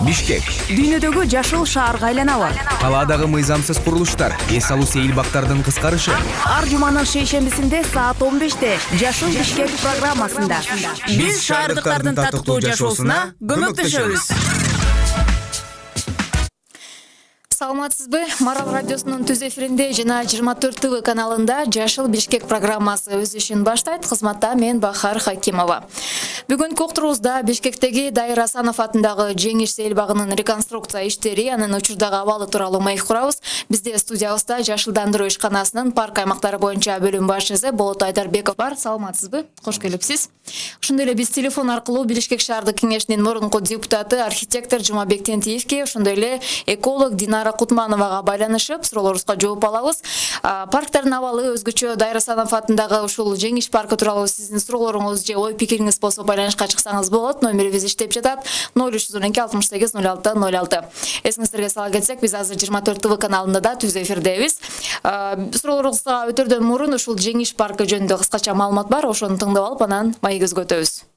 Бишкек. Дүйнөдөгү жашыл шаарга айланабы? Калаадагы мыйзамсыз курулуштар, эс алуу сейилбактардын кыскарышы. Ар жуманын шейшембисинде саат 15-те Жашыл Бишкек программасында биз шаардыктардын татыктуу жашоосуна көмөктөшөбүз. Саламатсызбы? Марал радиосунун түз эфиринде жана 24 ТВ каналында Жашыл Бишкек программасы өз ишин баштайт. Кызматта мен Бахар Хакимова. Бүгүнкү уктуруубузда Бишкектеги Дайыр Асанов атындагы Жеңиш сейилбагынын реконструкция иштери, анын учурдагы абалы тууралуу маек курабыз. Бизде студиябызда Жашылдандыруу ишканасынын парк аймактары боюнча бөлүм башчысы Болот Айдарбеков бар. Саламатсызбы? Кош келипсиз. Ошондой эле биз телефон аркылуу Бишкек шаардык кеңешинин мурунку депутаты, архитектор Жумабек Тентиевке, ошондой эле эколог Динара Кутмановага байланышып, суроолорубузга жооп алабыз. Парктардын абалы өзгөчө Дайыр Асанов атындагы ушул Жеңиш паркы тууралуу сиздин суроолоруңуз же ой пикириңиз болсо байланышка чыксаңыз болот. Номерибиз иштеп жатат 0312 68 06 06. Эсиңиздерге сала кетсек, биз азыр 24 ТВ каналында да түз эфирдебиз. Суроолорубузга өтөрдөн мурун ушул Жеңиш паркы жөнүндө кыскача маалымат бар. Ошону тыңдап алып, анан маегибизге өтөбүз.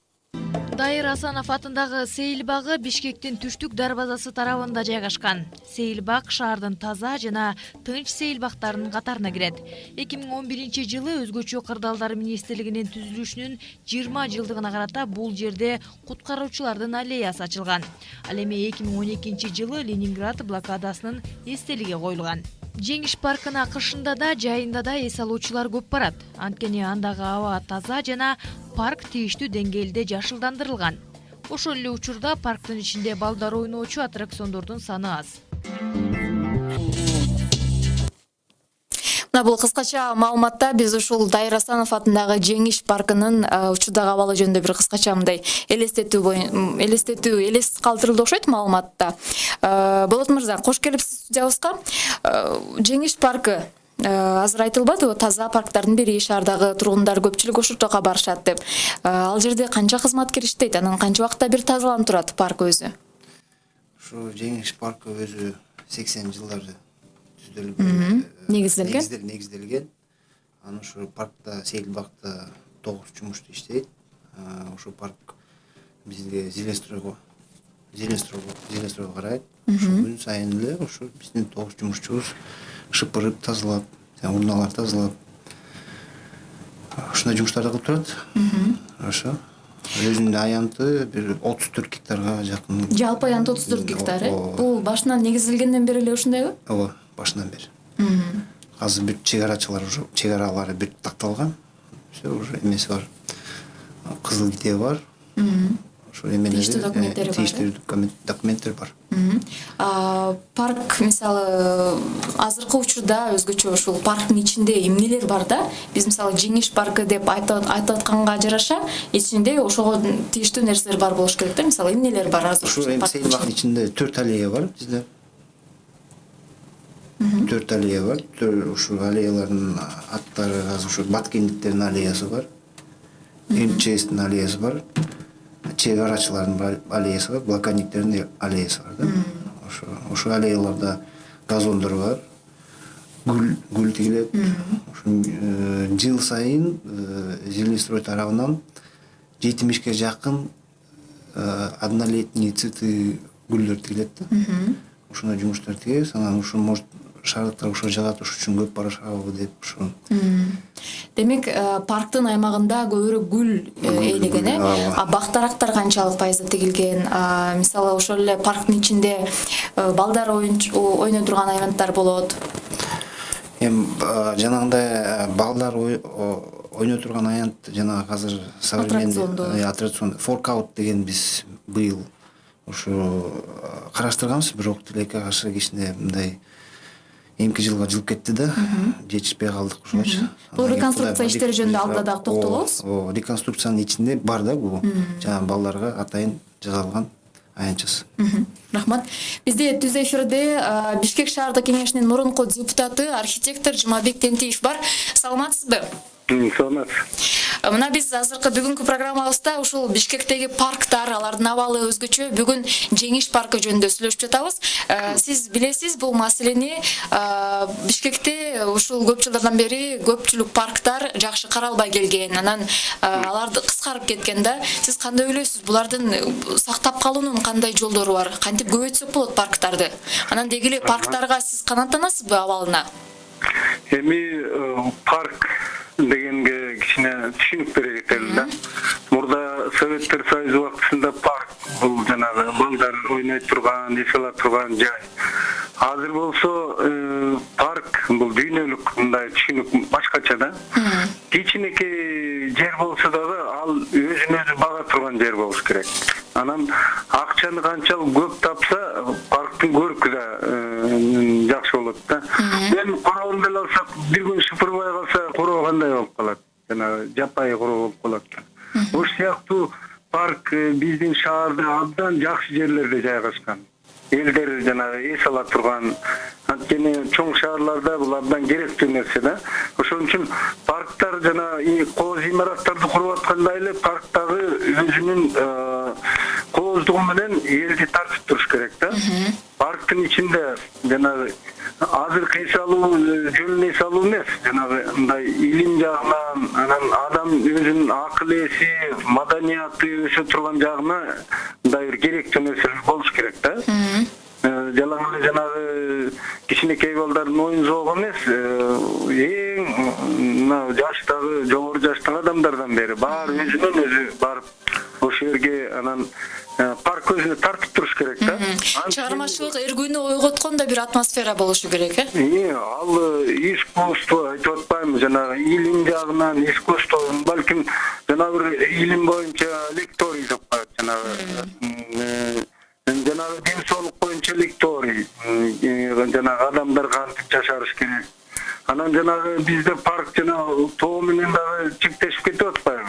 Дайыр Асанов атындагы сейилбагы Бишкектин түштүк дарбазасы тарабында жайгашкан. Сейилбак шаардын таза жана тынч сейилбактарынын катарына кирет. 2011-жылы өзгөчө кырдаалдар министрлигинин түзүлүшүнүн 20 жылдыгына карата бул жерде куткаруучулардын аллеясы ачылган. Ал эми 2012-жылы Ленинград блокадасынын эстелиги коюлган. Жеңиш паркына кышында да, жайында да эс алуучулар көп барат. Анткени андагы аба таза жана парк тийиштүү деңгээлде жашылдандырылган. Ошол эле учурда парктын ичинде балдар ойноочу аттракциондордун саны аз. Бул кыскача маалыматта биз ушул Дайыр Асанов атындагы Жеңиш паркынын учурдагы абалы жөнүндө бир кыскача мындай элес калтырылды окшойт маалыматта. Болот мырза, кош келипсиз студиябызга. Жеңиш паркы азыр айтылбады, таза парктардын бири, шаардагы тургундар көпчүлүк ошол жака барышат деп. Ал жерде канча кызматкер иштейт, анан канча убакытта бир тазаланып турат парк өзү? Ошо Жеңиш паркы өзү 80 жылдары негизделген. Анан ошо паркта, сейилбакта 9 жумушту иштейт. Ошо парк бизге зелестройго карайт. Ошо күн сайын эле ошо биздин 9 жумушчубуз шыпырып, тазалап, урналар тазалап, ушундай жумуштарды кылып турат. Ошо өзүнүн аянты бир 34 гектарга жакын. Жалпы аянты 34 гектар. Бул башынан негизделгенден бери эле ушундайбы? Ооба, башынан бери. Азыр бир чегаралары бир такталган. Все уже эмеси бар. Кызыл китеби бар. Ошо эмелери, тийиштүү документтер бар. Парк мисалы азыркы учурда өзгөчө ушул парктын ичинде эмнелер бар да? Биз мисалы Жеңиш паркы деп айтып атканга жараша, ичинде ошого тийиштүү нерселер бар болуш керек да. Мисалы эмнелер бар азыр? Ушул сейилбактын ичинде 4 аллея бар бизде. 4 аллея бар. Ушул аллеялардын аттары азыр ушул Баткендиктердин аллеясы бар. МЧСтин аллеясы бар. Чегарачылардын аллеясы бар, блокадниктердин аллеясы бар да. Ошо аллеяларда газондор бар. Гүл тигилет. Жыл сайын Жилстрой тарабынан 70-ке жакын однолетний цветы гүлдөр тигилет да. Ушундай жумуштар тигебиз, анан ушу может шаардыктар ошо жагат, ошол үчүн көп барышабы деп ошо. Демек, парктын аймагында көбүрөөк гүл ээлеген, бактарактар канчалык пайызда тигилген? Мисалы ошол эле парктын ичинде балдар ойно турган аянттар болот. Жанагындай балдар ойно турган аянт жанагы азыр современный аттракцион форкаут деген биз быйыл ошо караштырганбыз, бирок тилекке каршы кичине мындай эмки жылга жылып кетти да, жетишпей калдык ошочу. Бул реконструкция иштери жөнүндө алда дагы токтолобуз. Реконструкциянын ичинде бар да бул. Жана балдарга атайын жасалган аянтчасы. Рахмат. Бизде түз эфирде Бишкек шаардык кеңешинин мурунку депутаты, архитектор Жумабек Тентиев бар. Саламатсызбы? Саламатсыз. Мына биз азыркы бүгүнкү программабызда ушул Бишкектеги парктар, алардын абалы өзгөчө. Бүгүн Жеңиш паркы жөнүндө сүйлөшүп жатабыз. Сиз билесиз, бул маселени Бишкекте ушул көп жылдардан бери көпчүлүк парктар жакшы каралбай келген. Анан аларды кыскарып кеткен да. Сиз кандай ойлойсуз? Булардын сактап калуунун кандай жолдору бар? Кантип көбөйтсөк болот парктарды? Анан деги эле парктарга сиз канааттанасызбы абалына? Эми парк дегенге кичине түшүнүк бере кетели да. Мурда Советтер Союзу убактысында парк бул жанагы балдар ойной турган, эс ала турган жай. Азыр болсо парк бул дүйнөлүк мындай түшүнүк башкача да. Кичинекей жер болсо дагы ал өзүн-өзү бага турган жер болуш керек. Анан акчаны канчалык көп тапса, парктын көркү да жакшы болот да. Мен короонду эле алсак, бир күн сыпырбай калса, короо кандай болуп калат? Жана жапайы короо болуп калат. Ошол сыяктуу парк биздин шаарда абдан жакшы жерлерде жайгашкан. Элдер жанагы эс ала турган, анткени чоң шаарларда бул абдан керектүү нерсе да. Ошон үчүн парктар жана кооз имараттарды куруп аткандай эле парктагы өзүнүн кооздугу менен элди тартып туруш керек да. Парктын ичинде жанагы азыркы эс алуу жөн эс алуу эмес, жанагы мындай илим жагынан, анан адам өзүнүн акыл эси, маданияты өсө турган жагына мындай бир керектүү нерселер болуш керек да. Жалаң эле жанагы кичинекей балдардын оюн зоогу эмес, эң мына жаштагы, жогору жаштагы адамдардан бери баары өзүнөн өзү барып ошол жерге анан парк өзүнө тартып туруш керек да. Чыгармачылык эргүүнү ойготкон да бир атмосфера болушу керек, Ал искусство айтып атпайм, жанагы илим жагынан искусство, балким жанагы бир илим боюнча лекторий деп коет, жанагы ден соолук боюнча лекторий, жанагы адамдар кантип жашарыш керек. Анан жанагы бизде парк жана тоо менен дагы чектешип кетип атпайбы?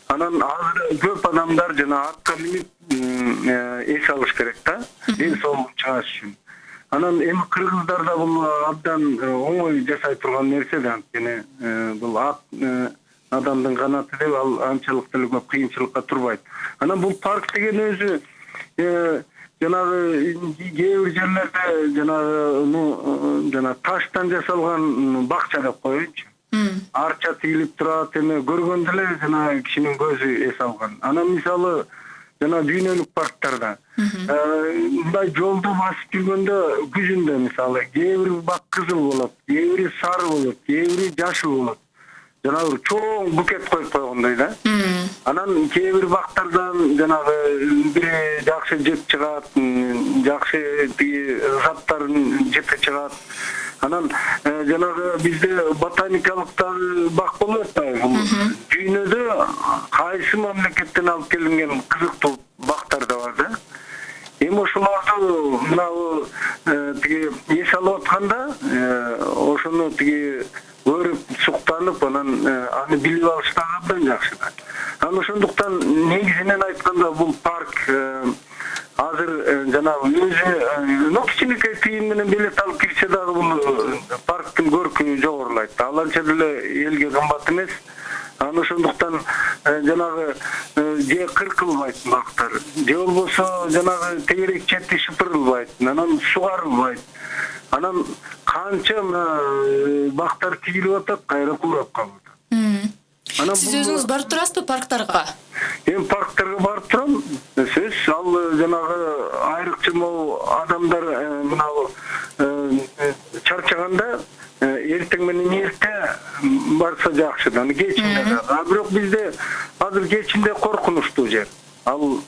Анан азыр көп адамдар жана атка минип эс алыш керек да, ден соолук чыгаш үчүн. Анан эми кыргыздарда бул абдан оңой жашай турган нерсе да, анткени бул ат адамдын канаты деп ал анчалык деле көп кыйынчылыкка турбайт. Анан бул парк деген өзү жанагы кээ бир жерлерде жанагы таштан жасалган бакча деп коеюнчу. Арча тигилип турат, эме көргөндө эле жана кишинин көзү эс алган. Анан мисалы жана дүйнөлүк парктарда мындай жолдо басып жүргөндө күзүндө мисалы кээ бир бак кызыл болот, кээ бири сары болот, кээ бири жашыл болот. Жанагы бир чоң букет коюп койгондой да. Анан кээ бир бактардан жанагы бири жакшы жеп чыгат, жакшы тиги заттарын жепе чыгат. Анан жанагы бизде ботаникалыктагы бак болуп атпайбы? Дүйнөдө кайсы мамлекеттен алып келинген кызыктуу бактар да бар да. Эми ошолорду мынау тиги эс алып атканда ошону тиги көрүп, суктанып, анан аны билип алыш дагы абдан жакшы да. Анан ошондуктан негизинен айтканда бул парк азыр жанагы өзү кичинекей тыйын менен билет алып кирсе дагы бул парктын көркү жогорулайт. Ал анча деле элге кымбат эмес. Анан ошондуктан жанагы же кыркылбайт бактар, же болбосо жанагы тегерек чети шыпырылбайт, анан сугарылбайт. Анан канча бактар тигилип атат, кайра курап калып атат. Сиз өзүңүз барып турасызбы парктарга? Эми парктарга барып турам. Сөз ал жанагы айрыкча могу адамдар мынау чарчаганда эртең менен эрте барса жакшы да, кечинде. Бирок бизде азыр кечинде коркунучтуу жер. Ал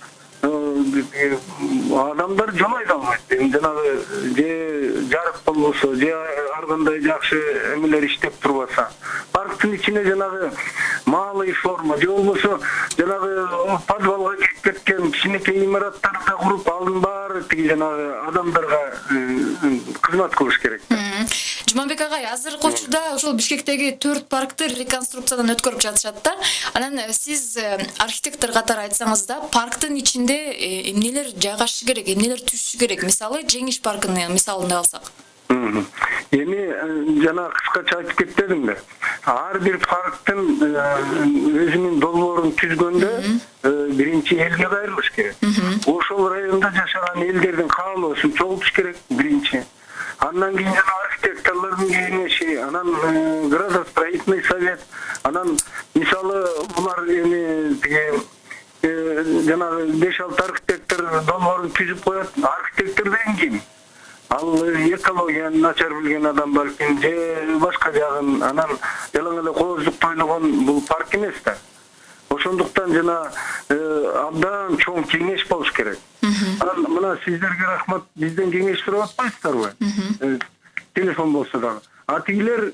адамдар жолой да албайт. Жанагы же жарык болбосо, же ар кандай жакшы эмелер иштеп турбаса, парктын ичине жанагы малый форма, же болбосо жанагы подвалга кирип кеткен кичинекей имараттарды куруп, алдын баары тиги жанагы адамдарга кызмат кылыш керек. Жуманбек агай, азыркы учурда ошол Бишкектеги 4 паркты реконструкциядан өткөрүп жатышат да. Анан сиз архитектор катары айтсаңыз да, парктын ичинде эмнелер жайгашышы керек, эмнелер түшүшү керек? Мисалы, Жеңиш паркынын мисалында алсак. Эми жана кыскача айтып кетпедим да. Ар бир парктын өзүнүн долбоорун түзгөндө биринчи элге кайрылыш керек. Ошол районда жашаган элдердин каалоосун чогултуш керек биринчи. Андан кийин жана архитекторлордун кеңеши, анан градостроительный совет, анан мисалы булар эми жанагы 5-6 архитектор долбоорун түзүп коет. Архитектор деген ким? Ал экологияны начар билген адам балким, же башка жагын, анан жалаң эле кооздукта ойногон бул парк эмес да. Ошондуктан жана абдан чоң кеңеш болуш керек. Анан мына сиздерге рахмат, бизден кеңеш сурап атпайсыздарбы? Телефон болсо дагы. А тигилер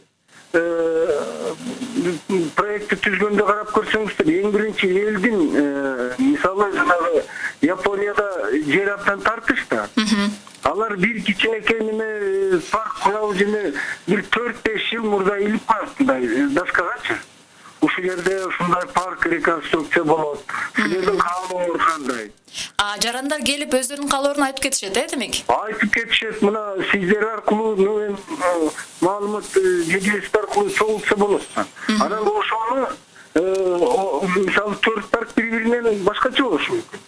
проектти түзгөндө карап көрсөңүздөр, эң биринчи элдин мисалы жанагы Японияда жер абдан тартыш да. Алар бир кичинекей неме парк курабы жеме бир 4-5 жыл мурда илип калат доскагачы. Ушул жерде ушундай парк реконструкция болот. Ушул жердин каалоору кандай? Жарандар келип өздөрүнүн каалоорун айтып кетишет, демек? Айтып кетишет. Мына сиздер аркылуу маалымат жедист аркылуу чогултса болот. Анан ошону мисалы 4 парк бири-биринен башкача болушу мүмкүн.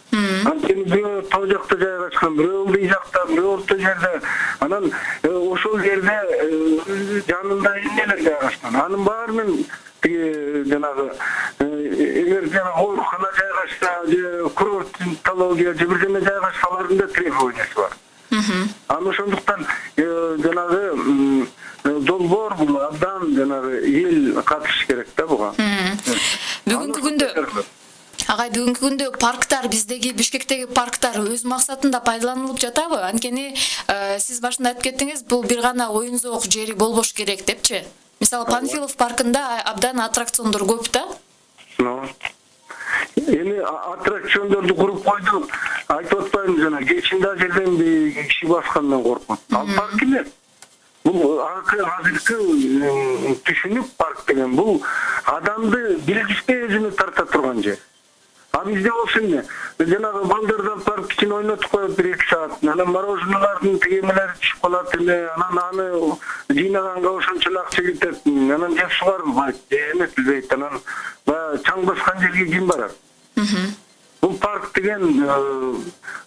Анткени бирөө тоо жакта жайгашкан, бирөө ылдый жакта, бирөө орто жерде. Анан ошол жерде жанында эмнелер жайгашкан. Анын баарынын жанагы эгер жанагы оорукана жайгашса, же курортология же бирдеме жайгашса, алардын да требованиясы бар. Анан ошондуктан жанагы долбоор бул абдан жанагы эл катышыш керек да буга. Бүгүнкү күндө парктар, биздеги Бишкектеги парктар өз максатында пайдаланылып жатабы? Анткени сиз башында айтып кеттиңиз, бул бир гана оюн зоок жери болбош керек депчи. Мисалы Панфилов паркында абдан аттракциондор көп да. Эми аттракциондорду куруп койду. Айтып атпайм жана кечинде жерден киши баскандан коркот. Ал парк эмес. Бул азыркы түшүнүк парк деген бул адамды билгичке өзүнө тарта турган жер. А бизде болсо эмне? Жанагы балдардан парк кичине ойнотуп коюп 1-2 саат. Анан мороженолордун тегемелери түшүп калат эле. Анан аны жыйнаганга ошончо акча кетет. Анан жеп сугарылбайт. Эмес билбейт. Анан чаң баскан жерге ким барат? Бул парк деген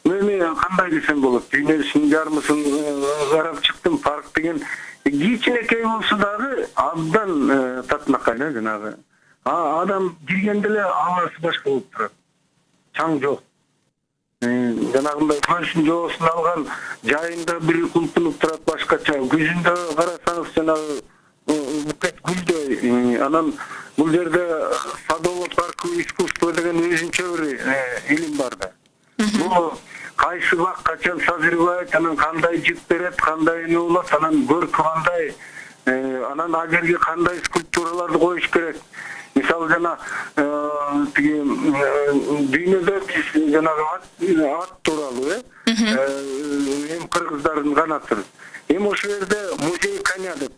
эми кандай десем болот? Дүйнөсүнүн жармысын карап чыктым. Парк деген кичинекей болсо дагы абдан татынакай жанагы. Адам киргенде эле абасы башка болуп турат. Чаң жок. Жанагындай көзүн жоосун алган жайында бир кулпунуп турат башкача. Күзүндө карасаңыз жанагы букет гүлдөй. Анан бул жерде садовый парковый искусство деген өзүнчө бир илим бар да. Бул кайсы бак качан созревает, анан кандай жип берет, кандай эме болот, анан көркү кандай, анан ал жерге кандай скульптураларды коюш керек. Мисалы жана дүйнөдө биз жанагы ат тууралуу эми кыргыздардын канаты. Эми ошол жерде музей коня деп.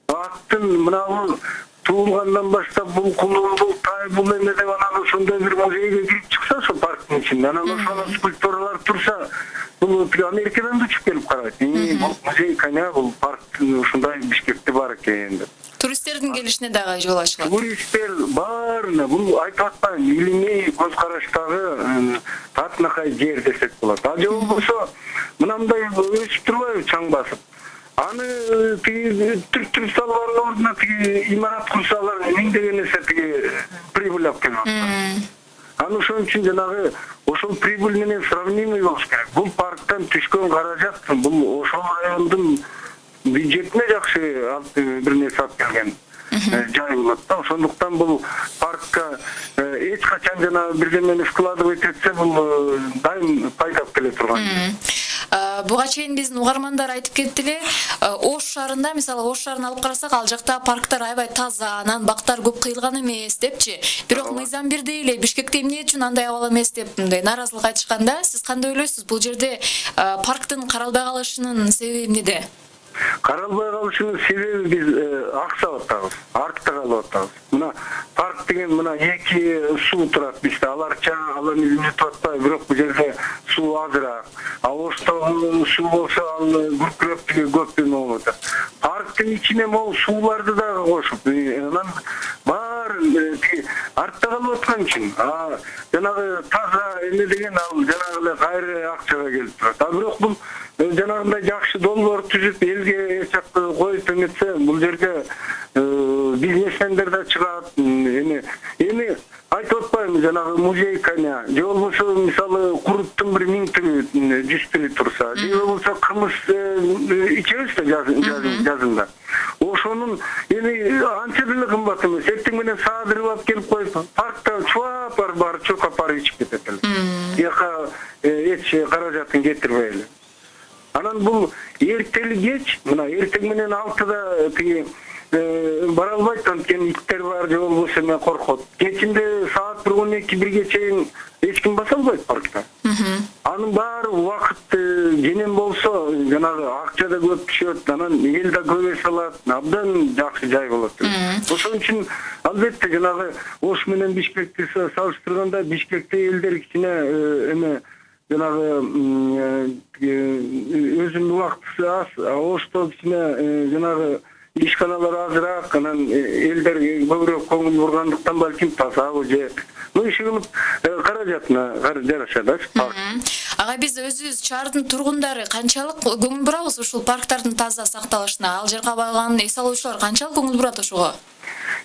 Аттын мына туулгандан баштап бул кулуу, бул тай, бул эме деп анан ошондой бир музейге кирип чыкса ошол парктын ичинде, анан ошол скульптуралар турса, бул Америкадан да учуп келип карайт. Бул музей коня, бул парктын ушундай Бишкекте бар экен деп. Туристтердин келишине дагы жол ачылат. Туристтер баарына бул айтып атпайм, илимий көз караштагы татынакай жер десек болот. А же болбосо мындай өсүп турбайбы чаң басып. Аны түрк салбардын ордуна имарат курсалар миңдеген эсе прибыль алып келип атат. Аны ошон үчүн жанагы ошол прибыль менен сравнимый болуш керек. Бул парктан түшкөн каражат бул ошол райондун бюджетине жакшы бир нерсе алып келген жай болот да. Ошондуктан бул паркка эч качан жана бирдемени складывать этсе бул дайым пайда алып келе турган. Буга чейин биздин угармандар айтып кетти эле, Ош шаарында, мисалы Ош шаарын алып карасак, ал жакта парктар аябай таза, анан бактар көп кыйылган эмес депчи. Бирок мыйзам бирдей эле Бишкекте эмне үчүн андай абал эмес деп мындай нааразылык айтышканда, сиз кандай ойлойсуз? Бул жерде парктын каралбай калышынын себеби эмнеде? Каралбай калышынын себеби биз акча атабыз, артта калып атабыз. Мына парк деген мына эки суу турат бизде, алар чаң, алар изинетип атпайбы, бирок бул жерде суу азыраак. А Оштогу суу болсо ал күркүрөп көп болот. Парктын ичине могу сууларды дагы кошуп, анан баары артта калып аткан үчүн, жанагы таза эме деген ал жанагы эле кайры акчага келип турат. А бирок бул жанагындай жакшы долбоор түзүп, элге эчакты коюп эметсе, бул жерге бизнесмендер да чыгат. Эми айтып атпайбы, жанагы музейканя, же болбосо мисалы куруттун бир 1000 түрү, 100 түрү турса, же болбосо кымыз ичебиз да жазында. Ошонун эми анча деле кымбат эмес. Эртең менен саадырып алып келип коюп, паркта чуап бар чокап барып ичип кетет эле. Яка эч каражатын кетирбей эле. Анан бул эртели кеч, мына эртең менен 6-да тиги бара албайт, анткени иттер бар, же болбосо мен коркот. Кечинде саат 1:12-1-ге чейин эч ким баса албайт паркта. Анын баары убакыт кенен болсо, жанагы акча да көп түшөт, анан эл да көп эс алат, абдан жакшы жай болот. Ошон үчүн албетте жанагы Ош менен Бишкекти салыштырганда, Бишкекте элдер кичине эме жанагы өзүнүн убактысы аз, Ошто кичине жанагы ишканалар азыраак, анан элдер көбүрөөк көңүл бургандыктан балким тазабы же иши кылып каражатына жараша да парк. Ага, биз өзүбүз шаардын тургундары канчалык көңүл бурабыз ушул парктардын таза сакталышына? Ал жерге барган эс алуучулар канчалык көңүл бурат ошого?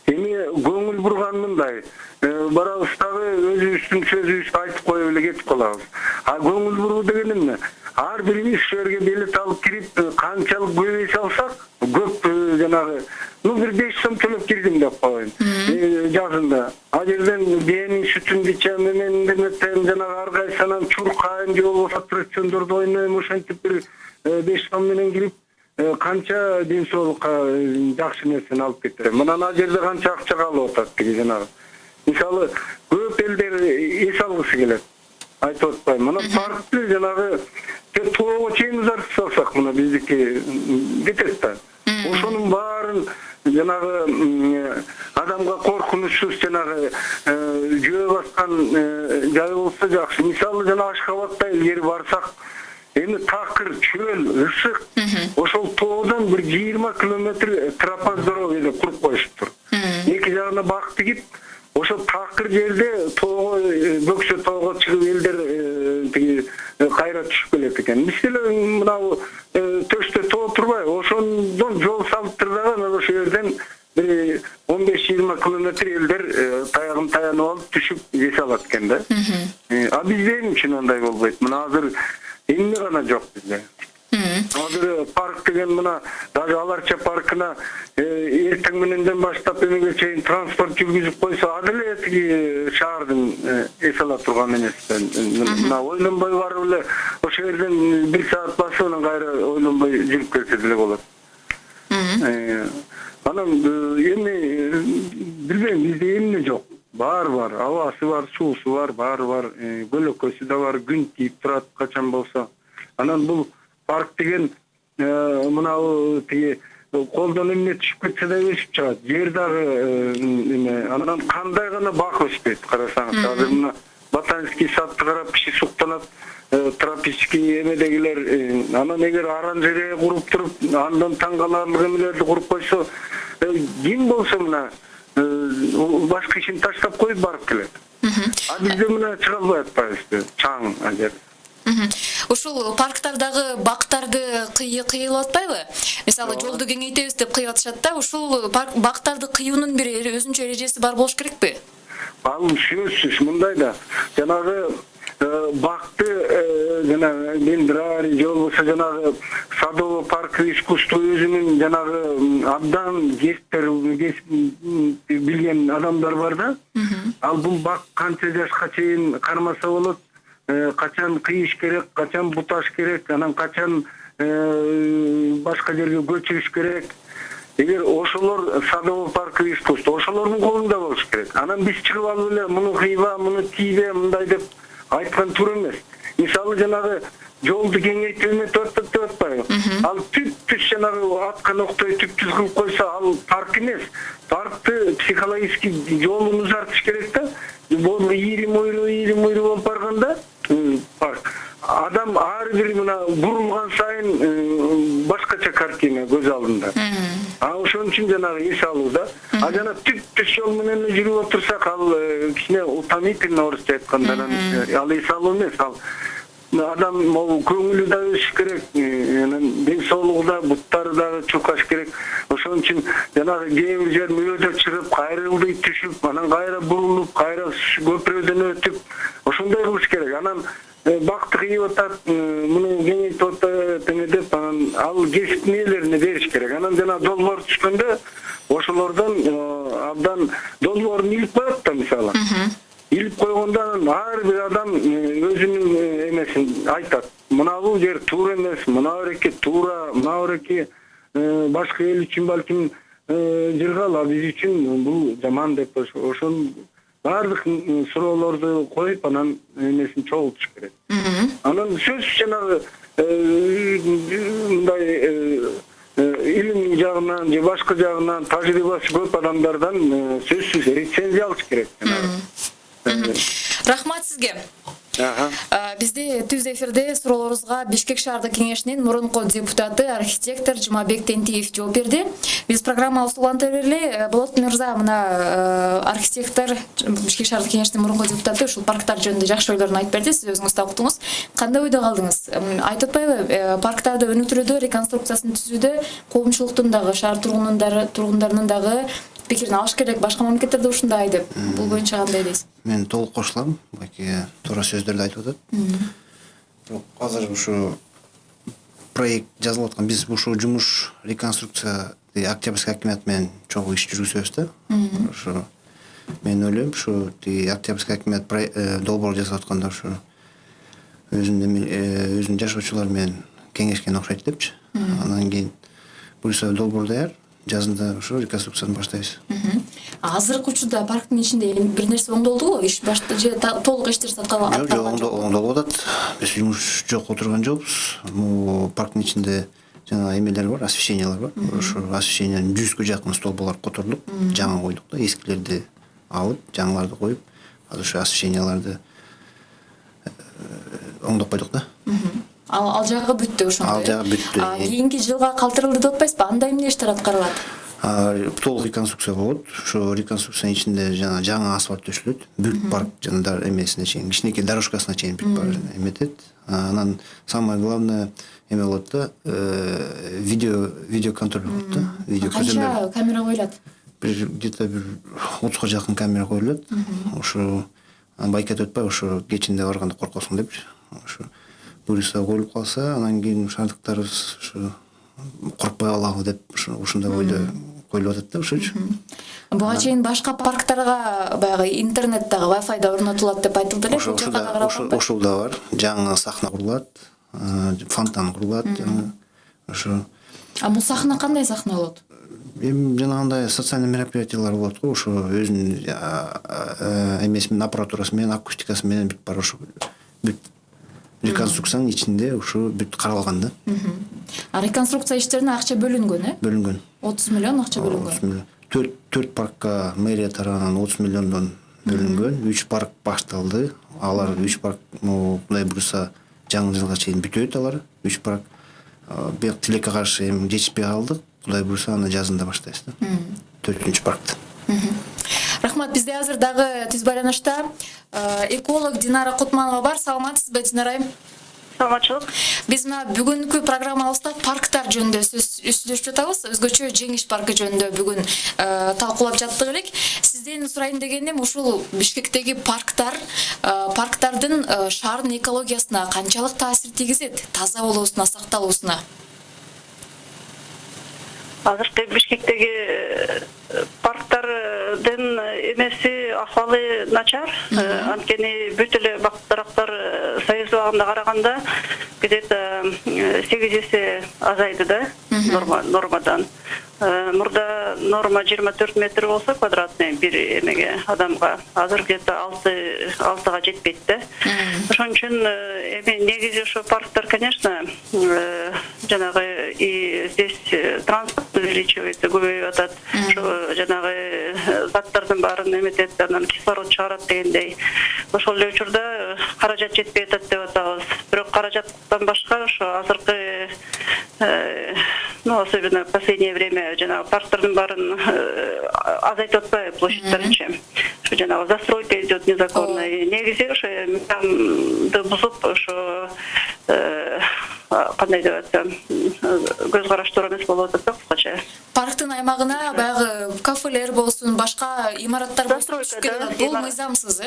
Эми көңүл бурган мындай, барабыз дагы өзүбүздүн сөзүбүздү айтып коюп эле кетип калабыз. Көңүл буруу деген эмне? Ар бирибиз ошол жерге билет алып кирип, канчалык көп эс алсак, көп жанагы, бир 5 сом төлөп кирдим деп коеюн. Жазында. А жерден биенин сүтүн ичем, менден жанагы ар кайсынан чуркайм, же болбосо аттракциондорду ойнойм, ошентип бир 5 сом менен кирип, канча ден соолукка жакшы нерсени алып кетирем. Мына ал жерде канча акча калып атат тиги жанагы. Мисалы, көп элдер эс алгысы келет. Айтып атпайм. Мына паркты жанагы тоого чейин узартып салсак, мына биздики кетет да. Ошонун баарын жанагы адамга коркунучсуз жанагы жөө баскан жай болсо жакшы. Мисалы жана Ашхабадта илгери барсак, эми такыр, чөл, ысык. Ошол тоодон бир 20 километр тропа здоровье деп куруп коюшуптур. Эки жагына бак тигип, ошол такыр жерде тоого, бөксө тоого чыгып элдер тиги кайра түшүп келет экен. Биз деле мына төштө тоо турбайбы? Ошондон жол салыптыр дагы, ошол жерден бир 15-20 километр элдер таягын таянып алып түшүп эс алат экен да. А бизде эмне үчүн андай болбойт? Мына азыр эмне гана жок бизде. Азыр парк деген мына даже Аларча паркына эртең мененден баштап эмеге чейин транспорт жүргүзүп койсо, ал эле тиги шаардын эс ала турган эместен. Мына ойлонбой барып эле ошол жерден 1 саат басып анан кайра ойлонбой жүрүп келсе деле болот. Анан эми билбейм, бизде эмне жок? Бар, абасы бар, суусу бар, баары бар, көлөкөсү да бар, күн тийип турат качан болсо. Анан бул парк деген мына тиги колдон эмне түшүп кетсе да өсүп чыгат. Жер дагы эме, анан кандай гана бак өспөйт карасаңыз. Азыр мына ботанический садты карап киши суктанат, тропический эмедегилер, анан эгер оранжерея куруп туруп, андан таң каларлык эмелерди куруп койсо, ким болсо мына башка ишин таштап коюп барып келет. А бизде мына чыга албай атпайбызбы? Чаң ажер. Ушул парктардагы бактарды кыйылып атпайбы? Мисалы, жолду кеңейтебиз деп кыйып атышат да, ушул бактарды кыюунун бир өзүнчө эрежеси бар болуш керекпи? Ал сөзсүз мындай да, жанагы бакты жана Дендрарий, же болбосо жанагы Садовый парк искусства өзүнүн жанагы абдан билген адамдар бар да. Ал бул бак канча жашка чейин кармаса болот, качан кыйыш керек, качан буташ керек, анан качан башка жерге көчүрүш керек. Эгер ошолор Садовый парк искусства, ошолордун колунда болуш керек. Анан биз чыгып алып эле муну кыйба, муну тийбе, мындай деп айткан туура эмес. Мисалы жанагы жолду кеңейтүүнү деп атпайбы? Ал түп-түз жанагы аткан октой түп-түз кылып койсо, ал парк эмес. Паркты психологически жолун узартыш керек да. Бул ийри муйру болуп барганда парк. адам ар бир мына бурулган сайын башкача картина көз алдында. Ошон үчүн жанагы эс алуу да. Жана түп жол менен жүрүп отурсак, ал кичине утомительно орусча айтканда, ал эс алуу эмес, ал адам көңүлү да өсүш керек, ден соолугу да, буттары да чукаш керек. Ошон үчүн жанагы кээ бир жер мөйдө чыгып, кайрылды түшүп, анан кайра бурулуп, кайра көпүрөдөн өтүп, ошондой кылыш керек. Анан бакты кыйып атат, муну кеңейтип атат деп, анан ал кесиптин ээлерине бериш керек. Анан жана долбоор түшкөндө ошолордон абдан долбоорун илип коет да, мисалы. Илип койгондо ар бир адам өзүнүн эмесин айтат. Мына бул жер туура эмес, мына береки туура, мына береки башка эл үчүн балким жыргал, а биз үчүн бул жаман деп, ошон баардык суроолорду коюп, анан эмесин чогултуш керек. Анан сөзсүз жанагы мындай илим жагынан же башка жагынан тажрыйбасы көп адамдардан сөзсүз рецензия алыш керек. Рахмат сизге. Бизде түз эфирде суроолорубузга Бишкек шаардык кеңешинин мурунку депутаты, архитектор Жумабек Тентиев жооп берди. Биз программабызды улантып эле. Болот мырза, мына архитектор, Бишкек шаардык кеңешинин мурунку депутаты ушул парктар жөнүндө жакшы ойлорун айтып берди. Сиз өзүңүз да уктуңуз. Кандай ойдо калдыңыз? Айтып атпайбы, парктарды өнүктүрүүдө, реконструкциясын түзүүдө коомчулуктун дагы, шаар тургундарынын дагы пикирин алыш керек. Башка мамлекеттерде ушундай деп. Бул боюнча кандай дейсиз? Мен толук кошулам. Баки туура сөздөрдү айтып атат. Бирок азыр ушу проект жазылып аткан, биз ушу жумуш реконструкция Октябрьский акимат менен чогуу иш жүргүзөбүз да. Ушу мен ойлойм, ушу Октябрьский акимат долбоор жасап атканда ушу өзүнүн жашоочулар менен кеңешкен окшойт депчи. Анан кийин буюрса долбоор даяр, жазында ушу реконструкцияны баштайбыз. Азыркы учурда парктын ичинде бир нерсе оңдолдубу? Иш башта же толук иштер саткан? Жок, оңдолуп атат. Биз жумуш жок отурган жокпуз. Бул парктын ичинде жана эмелер бар, освещениялар бар. Ошо освещениянын 100гө жакын столбалар котордук, жаңы койдук да, эскилерди алып, жаңыларды коюп, азыр ошо освещенияларды оңдоп койдук да. Ал жагы бүттү ошондой. Ал жагы бүттү. Кийинки жылга калтырылды деп атпайсызбы? Анда эмне иштер аткарылат? Толук реконструкция болот. Ошо реконструкциянын ичинде жана жаңы асфальт төшүлөт. Бүт парк жана эмесине чейин, кичинекей дорожкасына чейин бүт парк эметет. Анан самое главное эме болот да, видео контроль болот да. Видео Канча камера коюлат? Где-то 30га жакын камера коюлат. Ошо байкет өтпөй, ошо кечинде барганда коркосуң депчи. Ошо буюрса коюлуп калса, анан кийин шаардыктарыбыз ошо коркпой калабы деп ушундай ойдо коюлуп атат да, ошочу. Буга чейин башка парктарга баягы интернеттагы Wi-Fi да орнотулат деп айтылды эле. Ошол да бар. Жаңы сахна курулат, фонтан курулат, ошо. Бул сахна кандай сахна болот? Эми жанагындай социальный мероприятиялар болот го, ошо өзүнүн эмеси менен, аппаратурасы менен, акустикасы менен бүт бар, ошо бүт реконструкциянын ичинде ошо бүт каралган да. Реконструкция иштерине акча бөлүнгөн, Бөлүнгөн. 30 миллион акча бөлүнгөн. 30 миллион. 4 паркка мэрия тарабынан 30 миллиондон бөлүнгөн. 3 парк башталды. Алар 3 парк мындай буюрса жаңы жылга чейин бүтөт алар. 3 парк бияк тилекке каршы эми жетишпей калдык. Кудай буюрса аны жазында баштайбыз да. 4-үнчү паркты. Рахмат, бизде азыр дагы түз байланышта эколог Динара Кутманова бар. Саламатсызбы, Динара? Саламатчылык. Биз мына бүгүнкү программабызда парктар жөнүндө сүйлөшүп жатабыз. Өзгөчө Жеңиш паркы жөнүндө бүгүн талкуулап жаттык элек. Сизден сурайын дегеним, ушул Бишкектеги парктардын шаардын экологиясына канчалык таасир тийгизет? Таза болуусуна, сакталуусуна? Азыркы Бишкектеги парктардын эмеси акыбалы начар. Анткени бүт эле бактырактар Союз убагында караганда где-то 8 эсе азайды да нормадан. Мурда норма 24 метр болсо квадратный бир эмеге адамга. Азыр где-то 6га жетпейт да. Ошон үчүн эми негизи ошо парктар, конечно, жанагы и здесь транспорт увеличивается, көбөйүп атат. Ошо жанагы заттардын баарын эметет, анан кислород чыгарат дегендей. Ошол эле учурда каражат жетпей атат деп атабыз. Бирок каражаттан башка ошо азыркы особенно в последнее время жанагы парктардын баарын азайтып атпайбы площадьтарынчы. Ошо жанагы застройка идет незаконно. Негизи ошо мыйзамды бузуп ошо кандай деп атсам, көз караштуу эмес болуп атат да кыскача. Парктын аймагына баягы кафелер болсун, башка имараттар болсун түшүп келет. Бул мыйзамсыз,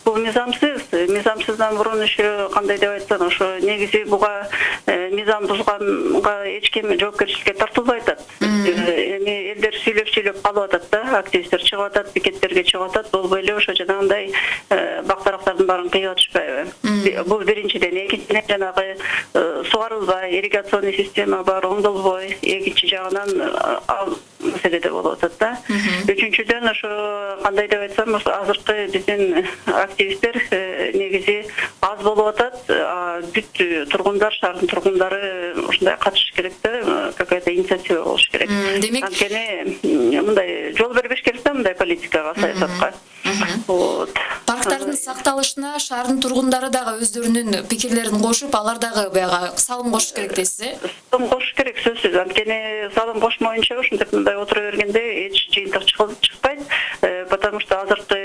Бул мыйзамсыздан мурун еще кандай деп айтсам, ошо негизи буга мыйзам бузганга эч ким жоопкерчиликке тартылбай атат. Эми элдер сүйлөп калып атат да, активисттер чыгып атат, пикеттерге чыгып атат, болбой эле ошо жанагындай бактарактардын баарын кыйып атышпайбы. Бул биринчиден, экинчиден жанагы сугарылбай, ирригационный система бар, оңдолбой, экинчи жагынан ал маселеде болуп атат да. Үчүнчүдөн ошо кандай деп айтсам, азыркы биздин активисттер негизи аз болуп атат. Бүт тургундар, шаардын тургундары ушундай катышыш керек да, какая-то инициатива болуш керек. Демек, анткени мындай жол бербеш керек да мындай политикага, саясатка. Парктардын сакталышына шаардын тургундары дагы өздөрүнүн пикирлерин кошуп, алар дагы баягы салым кошуш керек дейсиз, Салым кошуш керек, сөзсүз. Анткени салым кошмоюнча ушинтип мындай отура бергенде эч жыйынтык чыкпайт, потому что азыркы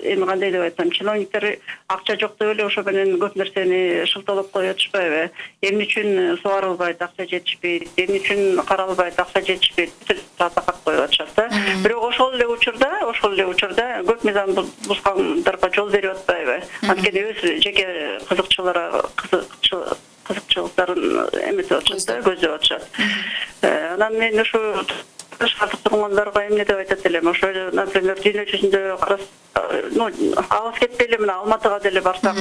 эми кандай деп айтсам, чиновниктер акча жок деп эле ошо менен көп нерсени шылталап коюп атышпайбы? Эмне үчүн сугарылбайт, акча жетишпейт, эмне үчүн каралбайт, акча жетишпейт, такат коюп атышат да. Бирок ошол эле учурда көп мыйзам бузгандарга жол берип атпайбы? Анткени өз жеке кызыкчылыктарын эметип атышат да, көздөп атышат. Анан мен ушу шаардык тургундарга эмне деп айтат элем, ошо, например, дүйнө жүзүндө алыс кетпей эле мына Алматыга деле барсак,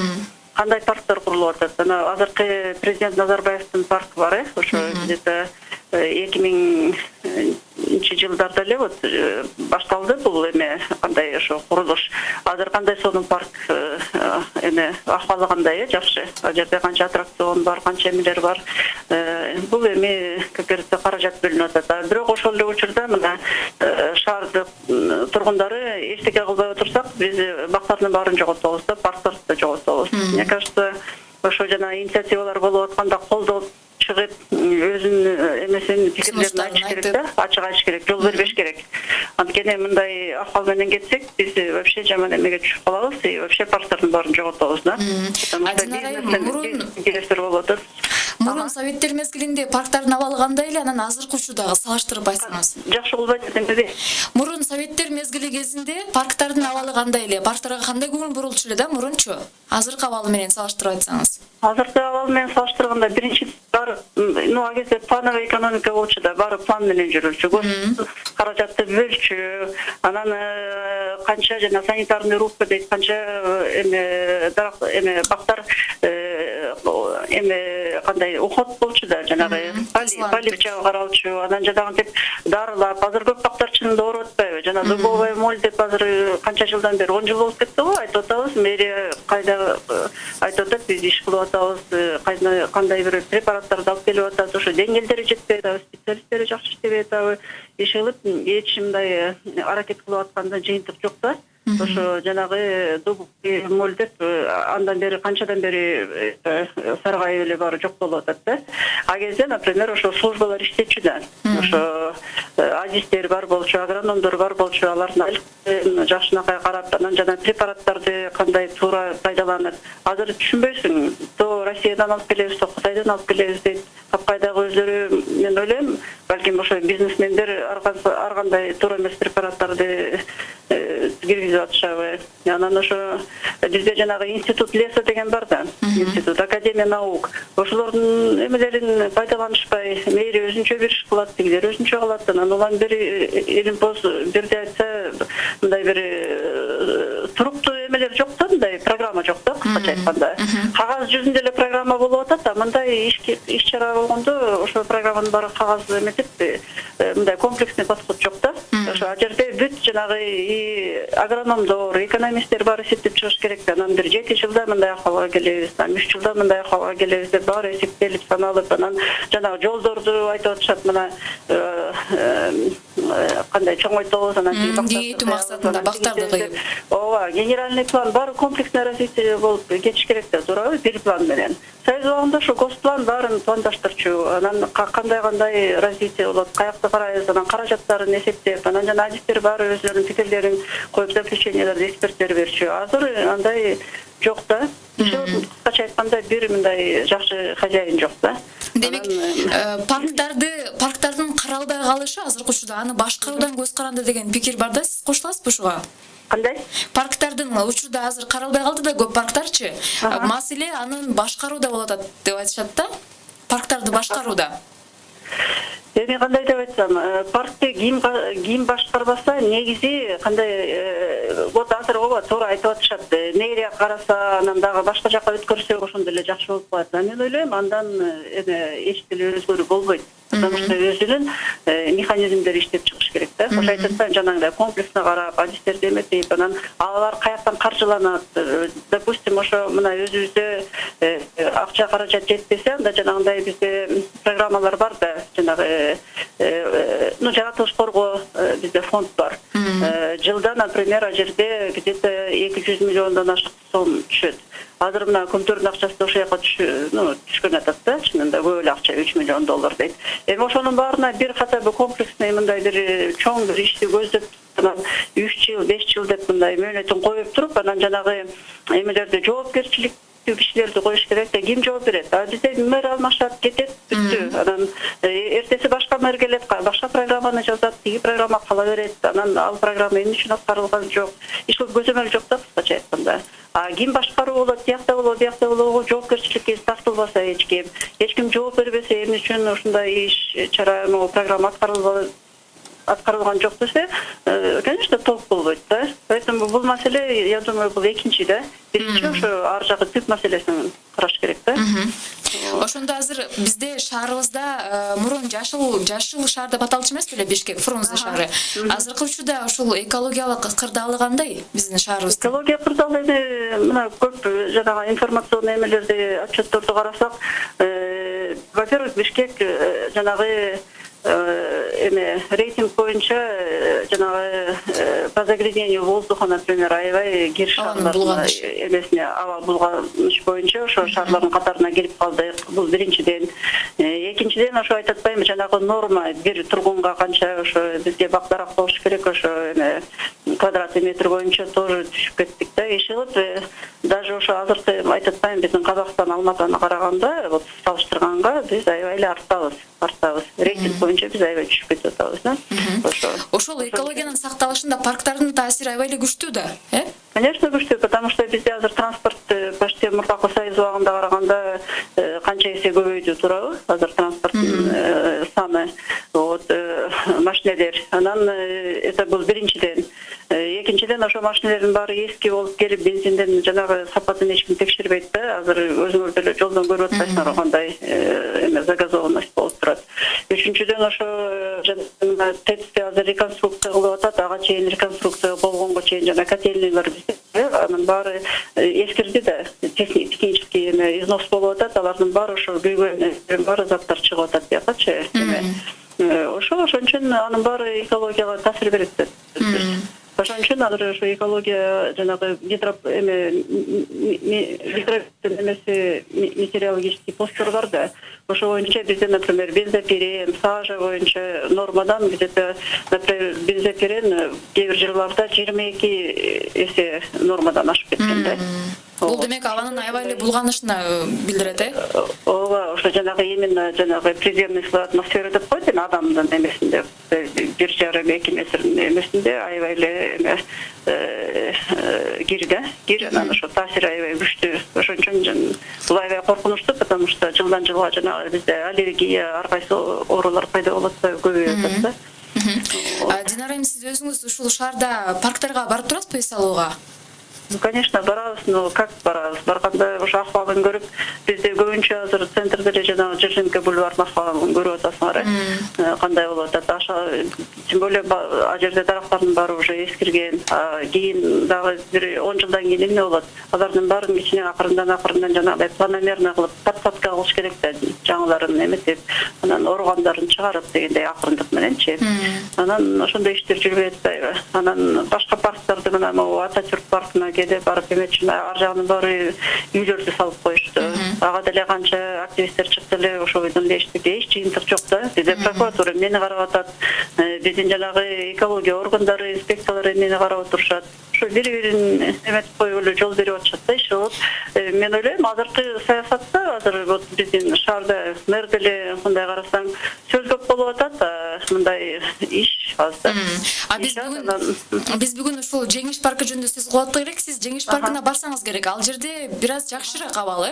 кандай парктар курулуп атат. Ana азыркы президент Назарбаевдин паркы бар, ошо где-то 2000 жылдарда эле вот башталды бул эме, кандай ошо курулуш. Азыр кандай сонун парк эме акыбалы кандай, жакшы. Ал жерде канча аттракцион бар, канча эмелер бар. Бул эми как говорится каражат бөлүнүп атат. Бирок ошол эле учурда мына шаардык тургундары эчтеке кылбай отурсак, биз бактардын баарын жоготобуз да, парктарды да жоготобуз. Мне кажется, ошо жана инициативалар болуп атканда колдоп чыгып өзүнүн эмесин пикирлерин айтыш керек да, ачык айтыш керек, жол бербеш керек. Анткени мындай акыбал менен кетсек, биз вообще жаман эмеге түшүп калабыз и вообще парктардын баарын жоготобуз да. Мурун советтер мезгилинде парктардын абалы кандай эле, анан азыркы учурдагы салыштырып айтсаңыз. Жакшы болбойт эмеби? Мурун советтер мезгили кезинде парктардын абалы кандай эле, парктарга кандай көңүл бурулчу эле да мурунчу? Азыркы абалы менен салыштырып айтсаңыз. Азыркы абалы менен салыштырганда биринчи бар, а кезде плановый экономика болчу да, баары план менен жүрүлчү. Каражатты бөлчү, анан канча жана санитарный рубка дейт, канча эме бактар эме кандай уход болчу да, жанагы полиция каралчу, анан жанагынтип дарылап, азыр көп бактар чынында ооруп атпайбы? Жана дубовый моль деп азыр канча жылдан бери, 10 жыл болуп кетти го, айтып атабыз, мэрия кайда айтып атат, биз иш кылып атабыз, кандай бир препараттарды алып келип атат, ошо деңгээлдери жетпей атабы, специалисттери жакшы иштебей атабы, иш кылып эч мындай аракет кылып атканда жыйынтык жок да. Ошо жанагы дубовый моль деп андан бери канчадан бери саргайып эле баары жок болуп атат да. А кезде, например, ошо службалар иштечү да. Ошо азистер бар болчу, агрономдор бар болчу, алардын жакшынакай карап, анан жана препараттарды кандай туура пайдаланып. Азыр түшүнбөйсүң, то Россиядан алып келебиз, то Кытайдан алып келебиз дейт. Капкайдагы өздөрү, мен ойлойм, балким ошо бизнесмендер ар кандай туура эмес препараттарды киргизип атышабы. Анан ошо бизде жанагы институт леса деген бар да, институт академия наук. Ошолордун эмелерин пайдаланышпай, мэрия өзүнчө бир иш кылат, тигилер өзүнчө кылат. Анан улам бир элимпоз бирде айтса, мындай бир туруктуу эмелер жок да, мындай программа жок да. кыскача айтканда. Кагаз жүзүндө эле программа болуп атат, а мындай иш чара болгондо ошо программанын баары кагаз эметип, мындай комплексный подход жок да. Ошо ал жерде бүт жанагы агрономдор, экономисттер баары эсептеп чыгыш керек да. Анан бир 7 жылда мындай акыбалга келебиз, 3 жылда мындай акыбалга келебиз деп баары эсептелип саналып, анан жанагы жолдорду айтып атышат, мына кандай чоңойтобуз, анан кеңейтүү максатында бактарды кыйып. Ооба, генеральный план баары комплексный развитие болуп кетиш керек да, туурабы? Бир план менен. Союз убагында ошо госплан баарын пландаштырчу, анан кандай развитие болот, каякта карайбыз, анан каражаттарын эсептеп, анан жана адистер баары өзлөрүнүн пикирлерин коюп, заключенияларды эксперттер берчү. Азыр андай жок да. Кыскача айтканда бир мындай жакшы хозяин жок да. Демек, парктардын каралбай калышы азыркы учурда аны башкаруудан көз каранды деген пикир бар да, сиз кошуласызбы ушуга? Кандай? Парктардын учурда азыр каралбай калды да көп парктарчы. Маселе анын башкарууда болуп атат деп айтышат да. Парктарды башкарууда. Эми кандай деп айтсам, паркты ким башкарбаса, негизи кандай вот азыр ооба туура айтып атышат. Нейре караса, анан дагы башка жака өткөрсө ошондо эле жакшы болуп калат. Мен ойлойм, андан эч деле өзгөрүү болбойт. Потому что өзүнүн механизмдери иштеп чыгыш керек да. Ошо айтсам, жанагындай комплексно карап, адистерди эметип, анан алар каяктан каржыланат. Допустим, ошо мына өзүбүздө акча каражат жетпесе, анда жанагындай бизде программалар бар да, жанагы жаратылыш коргоо бизде фонд бар. Жылда, например, ал жерде где-то 200 миллиондон ашык сом түшөт. Азыр мына көмтөрдүн акчасы ошол жака түшкөн атат да, чынында көп эле акча, $3 миллион дейт. Эми ошонун баарына бир хотя бы комплексный мындай бир чоң бир ишти көздөп, анан 3 жыл, 5 жыл деп мындай мөөнөтүн коюп туруп, анан жанагы эмелерде жоопкерчилик кишилерди коюш керек да, ким жооп берет? Бизде мэр алмашат, кетет, бүттү. Анан эртеси башка мэр келет, башка программаны жазат, тиги программа кала берет. Анан ал программа эмне үчүн аткарылган жок. Эч көзөмөл жок да, кыскача айтканда. Ким башкаруу болот, тиякта болот, биякта болобу, жоопкерчиликке тартылбаса эч ким жооп бербесе, эмне үчүн ушундай иш чара программа аткарылган жок десе, конечно, толк болбойт да. Поэтому бул маселе, я думаю, бул экинчи да. Биринчи ошо ар жагы түп маселесин караш керек да. Ошондо азыр бизде шаарыбызда мурун жашыл шаар деп аталчу эмес беле, Бишкек, Фрунзе шаары. Азыркы учурда ушул экологиялык кырдаалы кандай биздин шаарыбыз? Экология кырдаалы мына көп жанагы информационный эмелерди, отчетторду карасак, во-первых, Бишкек жанагы рейтинг боюнча жанагы по загрязнению воздуха, например, аябай кир шаарлардын эмесине аба булганыш боюнча ошо шаарлардын катарына кирип калдык. Бул биринчиден. Экинчиден ошо айтып атпаймынбы, жанагы норма бир тургунга канча ошо бизге бактарак болуш керек, ошо квадрат метр боюнча тоже түшүп кеттик да. Ишилип даже ошо азыркы айтып атпаймынбы, биздин Казакстан, Алматаны караганда, вот салыштырганга биз аябай эле артабыз. Рейтинг боюнча биз аябай түшүп кетип атабыз да. Ошол экологиянын сакталышында парктардын таасири аябай эле күчтүү да, Конечно, күчтүү, потому что бизде азыр транспорт почти мурдакы Союз убагында караганда канча эсе көбөйдү, туурабы? Азыр транспорттун саны, вот машинелер. Анан это бул биринчиден. Экинчиден ошо машинелердин баары эски болуп келип, бензинден жанагы сапатын эч ким текшербейт да. Азыр өзүңөр деле жолдон көрүп атпайсыңар кандай загазованность болуп турат. Үчүнчүдөн ошо ТЭЦте азыр реконструкция кылып атат, ага чейин реконструкция болгонго чейин жана котельнийлер анын баары эскирди да, технический износ болуп атат, алардын баары ошо күйгөн баары заттар чыгып атат биякачы. Ошон үчүн анын баары экологияга таасир берет да. Ошон үчүн азыр ошо экология жанагы метеорологический постер бар да. Ошо боюнча бизде, например, бензопирен, сажа боюнча нормадан где-то, например, бензопирен кээ бир жерларда 22 эсе нормадан ашып кеткен да. Бул демек абанын аябай эле булганышына билдирет, Ооба, ошо жанагы именно жанагы приземный слой атмосфера деп коет, адамдын эмесинде 1,5-2 метрдин эмесинде аябай эле кир, анан ошо таасири аябай күчтүү. Ошон үчүн бул аябай коркунучтуу, потому что жылдан жылга жанагы бизде аллергия, ар кайсы оорулар пайда болот да, көбөйүп атат да. Динара эми сиз өзүңүз ушул шаарда парктарга барып турасызбы эс алууга? Конечно, барабыз, но как барабыз? Барганда ошо акыбалын көрүп, бизде көбүнчө азыр центрде жанагы Жержинка бульварынын акыбалын көрүп атасыңар, кандай болуп атат. Тем более а жерде дарактардын баары уже эскирген, кийин дагы бир 10 жылдан кийин эмне болот? Алардын баарын кичине акырындан жанагыдай планомерно кылып подсадка кылыш керек да, жаңыларын эметип, анан оругандарын чыгарып дегендей акырындык мененчи. Анан ошондой иштер жүрбөй атпайбы? Анан башка парктарды мына могу Ататюрк паркына кеде барып эметчү, ар жагынын баары үйлөрдү салып коюшту. Ага деле канча активисттер чыкты эле, ошо бойдон эч жыйынтык жок да. Бизде прокуратура эмнени карап атат, биздин жанагы экология органдары, инспекциялар эмнени карап отурушат. Ошо бири-бирин эметип коюп эле жол берип атышат да иши болот. Мен ойлойм, азыркы саясатта азыр вот биздин шаарда мэр деле мындай карасаң сөз көп болуп атат, мындай иш аз да. Биз бүгүн ушул Жеңиш паркы жөнүндө сөз кылып аттык элек. Сиз Жеңиш паркына барсаңыз керек. Ал жерде бир аз жакшыраак абал,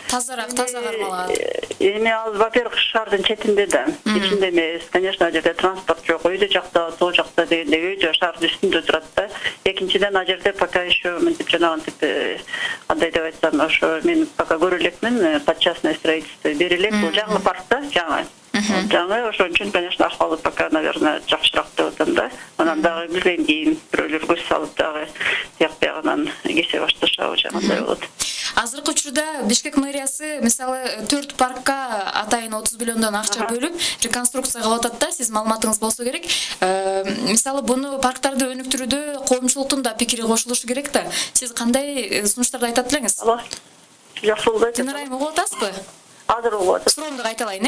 таза кармалат. Эми ал, во-первых, шаардын четинде да, ичинде эмес. Конечно, ал жерде транспорт жок, өйдө жакта, сол жакта дегендей өйдө шаардын үстүндө турат да. Экинчиден, ал жерде пока еще мынтип жанагынтип кандай деп айтсам, ошо мен пока көрө элекмин, под частное строительство бере элек. Бул жаңы парк да, жаңы. Жаңы, ошон үчүн, конечно, акыбалы пока, наверное, жакшыраак деп атам да. Анан дагы билген кийин бирөөлөр көз салып дагы тияк биягынан кесе башташабы жагандай болот. Азыркы учурда Бишкек мэриясы мисалы 4 паркка атайын 30 миллиондон акча бөлүп реконструкция кылып атат да, сиз маалыматыңыз болсо керек. Мисалы буну парктарды өнүктүрүүдө коомчулуктун да пикири кошулушу керек да. Сиз кандай сунуштарды айтат элеңиз? Жакшы болду. Динарайым угуп атасызбы? Азыр угуп атат. Суроомду кайталайын,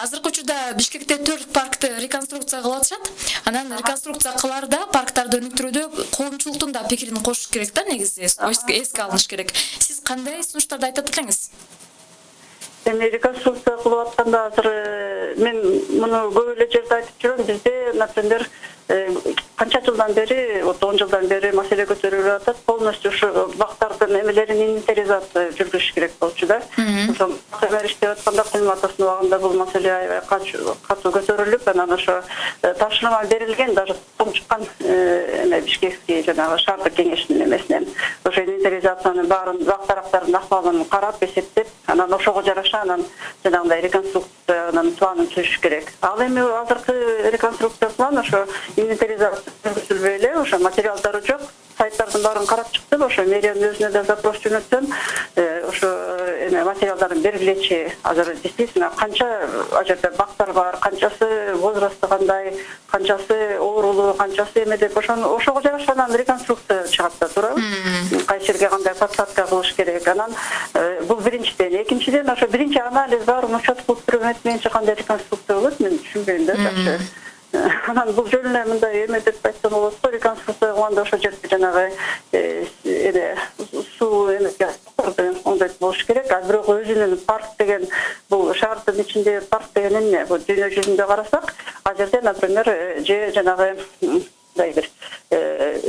Азыркы учурда Бишкекте 4 паркты реконструкция кылып атышат. Анан реконструкция кылаарда парктарды өнүктүрүүдө коомчулуктун да пикирин кошуш керек да, негизи эске алыныш керек. Сиз кандай сунуштарды айтат элеңиз? Эми реконструкция кылып атканда азыр мен муну көп эле жерде айтып жүрөм. Бизде, например, канча жылдан бери, 10 жылдан бери маселе көтөрүлүп атат. Полностью ушу бактардын эмелерин инвентаризация жүргүзүш керек болчу да. Ошол кайра иштеп атканда Кулматовдун убагында бул маселе аябай катуу көтөрүлүп, анан ошо тапшырма берилген, даже чыккан Бишкекский жанагы шаардык кеңештин эмесинен ошо инвентаризациянын баарын, бак тараптардын акыбалын карап, эсептеп, анан ошого жараша анан жанагындай реконструкциянын планын түзүш керек. Ал эми азыркы реконструкция план ошо инвентаризация жүргүзүлбөй эле, ошо материалдары жок. Сайттардын баарын карап чыктым, ошо мэриянын өзүнө да запрос жөнөттүм. Ошо материалдарын бергилечи. Азыр действительно канча ал жерде бактар бар, канчасы возрасты кандай, канчасы оорулуу, канчасы эме деп ошого жараша анан реконструкция чыгат да, туурабы? Кайсы жерге кандай подсадка кылыш керек. Анан бул биринчиден, экинчиден ошо биринчи анализ баарын учет кылып туруп менчи кандай реконструкция болот, мен түшүнбөйм да жакшы. Анан бул жөнүнө мындай эме деп айтсам болот го, реконструкция кылганда ошо жерде жанагы суу эмеге оңдойт болуш керек. А бирок өзүнүн парк деген, бул шаардын ичинде парк деген эмне? Бул дүйнө жүзүндө карасак, ал жерде, например, же жанагы мындай бир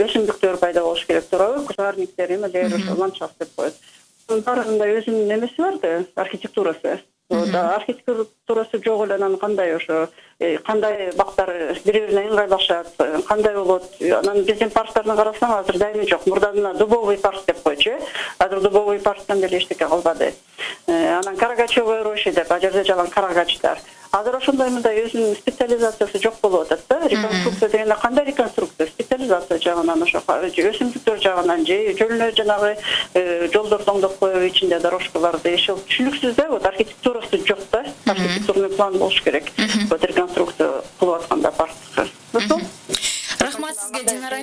өсүмдүктөр пайда болуш керек, туурабы? Кустарниктер, эмелер, ошо ландшафт деп коет. Баарынын өзүнүн эмеси бар да, архитектурасы. Архитектурасы жок эле, анан кандай ошо кандай бактар бири-бирине ыңгайлашат, кандай болот. Анан биздин парктарды карасаң азыр дайыми жок. Мурда дубовый парк деп койчу. Азыр дубовый парктан деле эчтеке калбады. Анан Карагачевая роща деп, ал жерде жалаң карагачтар. Азыр ошондой мындай өзүнүн специализациясы жок болуп атат да. Реконструкция дегенде кандай реконструкция? Специализация жагынан ошо өсүмдүктөр жагынан же жөнүнө жанагы жолдорду оңдоп коюп, ичинде дорожкаларды иши түшүнүксүз да. Вот архитектурасы жок да. Архитектурный план болуш керек. Вот реконструкция кылып атканда паркты. Рахмат сизге, Динара.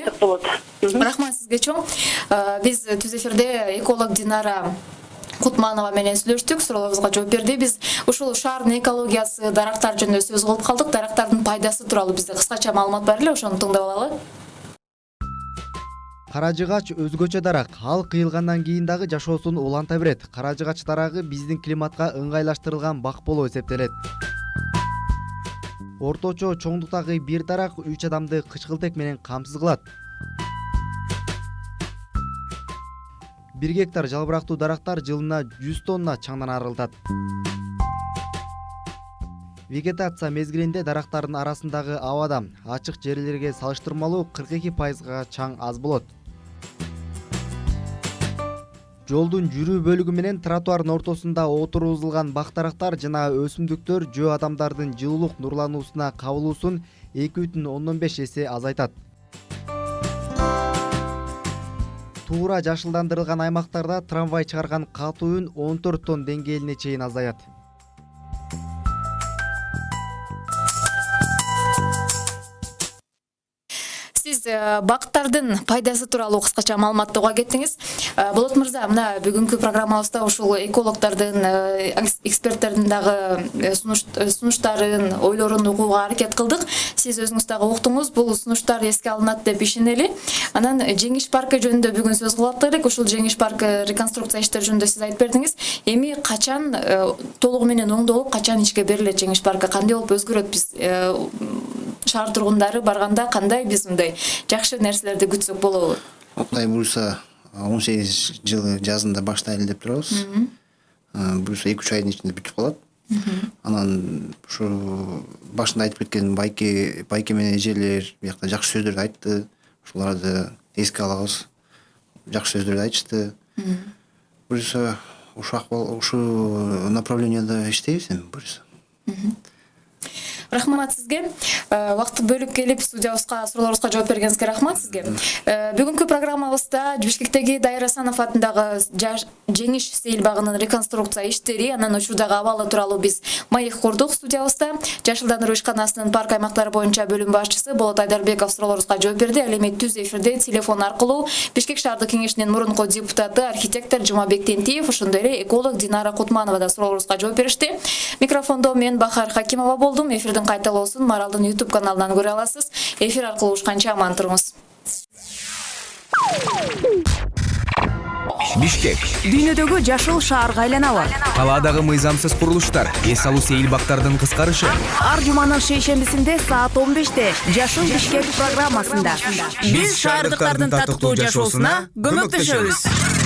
Рахмат сизге чоң. Биз түз эфирде эколог Динара Кутманова менен сүйлөштүк, суроолорубузга жооп берди. Биз ушул шаардын экологиясы, дарактар жөнүндө сөз кылып калдык. Дарактардын пайдасы тууралуу бизде кыскача маалымат бар эле, ошону тыңдап алалы. Кара жыгач өзгөчө дарак. Ал кыйылгандан кийин дагы жашоосун уланта берет. Кара жыгач дарагы биздин климатка ыңгайлаштырылган бак болуп эсептелет. Орточо чоңдуктагы бир дарак 3 адамды кычкылтек менен камсыз кылат. 1 гектар жалбырактуу дарактар жылына 100 тонна чаңдан арылтат. Вегетация мезгилинде дарактардын арасындагы абада ачык жерлерге салыштырмалуу 42% чаң аз болот. жолдун жүрүү бөлүгү менен тротуардын ортосунда отургузулган бактарактар жана өсүмдүктөр жөө адамдардын жылуулук нурлануусуна кабылуусун 2,5 эсе азайтат. Туура жашылдандырылган аймактарда трамвай чыгарган катуу үн 14 тонн деңгээлине чейин азаят. Сиз бактардын пайдасы тууралуу кыскача маалымат тууга кеттиңиз. Болот мырза, мына бүгүнкү программабызда ушул экологдордун, эксперттердин дагы сунуштарын, ойлорун угууга аракет кылдык. Сиз өзүңүз дагы уктуңуз, бул сунуштар эске алынат деп ишенели. Анан Жеңиш паркы жөнүндө бүгүн сөз кылып элек. Ушул Жеңиш паркы реконструкция иштери жөнүндө сиз айтып бердиңиз. Эми качан толугу менен оңдолуп, качан ишке берилет Жеңиш паркы, кандай болуп өзгөрөт? Биз шаар тургундары барганда кандай биз мындай жакшы нерселерди күтсөк болобу? Кудай буюрса 18 жылы жазында баштайлы деп турабыз. Буюрса 2-3 айдын ичинде бүтүп калат. Анан ушу башында айтып кеткен байке менен эжелер биякта жакшы сөздөрдү айтты. Ушуларды эске алабыз. Жакшы сөздөрдү айтышты. Буюрса ушу направленияда иштейбиз эми буюрса. Рахмат сизге. Вакыт бөлүп келип студиябызга суроолорубузга жооп бергениңизге рахмат сизге. Бүгүнкү программабызда Бишкектеги Дайыр Асанов атындагы Жеңиш сейил багынын реконструкция иштери, анан учурдагы абалы тууралуу биз маек курдук студиябызда. Жашылдандыруу ишканасынын парк аймактары боюнча бөлүм башчысы Болот Айдарбеков суроолорубузга жооп берди. Ал эми түз эфирде телефон аркылуу Бишкек шаардык кеңешинин мурунку депутаты, архитектор Жумабек Тентиев, ошондой эле эколог Динара Кутманова да суроолорубузга жооп беришти. Микрофондо мен Бахар Хакимова болдум. Эфирдин кайталоосун Маралдын YouTube каналынан көрө аласыз. Эфир аркылуу ушканча аман туруңуз. Бишкек. Дүйнөдөгү жашыл шаарга айланабы? Калаадагы мыйзамсыз курулуштар, эс алуу сейил бактардын кыскарышы. Ар жуманын шейшембисинде саат 15-те Жашыл Бишкек программасында биз шаардыктардын татыктуу жашоосуна көмөктөшөбүз.